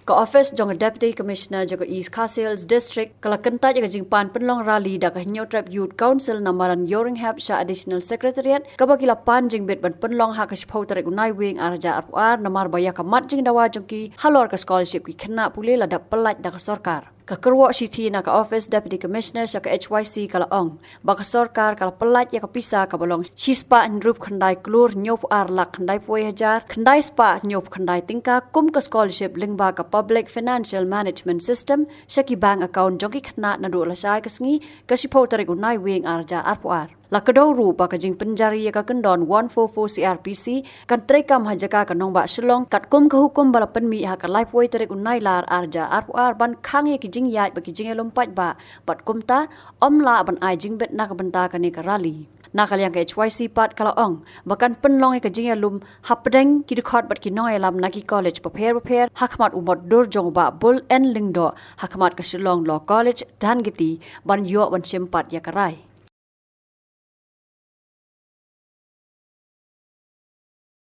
Ka office jong Deputy Commissioner jaga East Castles District kala kentaj jaga jingpan penlong rally da ka New Tribe Youth Council namaran Yoringhap sha Additional Secretariat ka bakila pan jing bet ban penlong ha ka shpau tarik unai wing arja ar namar baya ka mat jing dawa jongki halor ka scholarship ki khna pule la da pelat da ka sarkar. Ka Kyrwoh City na ka Office Deputy Commissioner sa ka HYC kala ong baka sarkar kala pelat ya ka pisa ka balong shispa nrup khandai klur nyop ar lak khandai poi hajar khandai spa nyop khandai tingka kum ka scholarship lingba ka Public Financial Management System sa ki bank account jongki khna na do la sai ka sngi ka sipo tarik unai wing arja ar Lakadau rupa ka jing penjari ya ka kendon 144 CRPC kan trekam hajaka ka nong ba Shillong kat kum ka hukum bala penmi ha ka life way tarik unai lar arja ar ban khang ye ki jing yat ba ki jing lompat ba bat kumta omla ban ai jing bet na ka benta ka ni ka rally nakal yang ka HYC pat kala ong bakan penlong ka jing lum hapdeng ki dikhot bat ki noi lam na ki college prepare hakmat umot dur jong ba bul en lingdo hakmat ka Shillong Law College dan giti ban yo ban sempat ya karai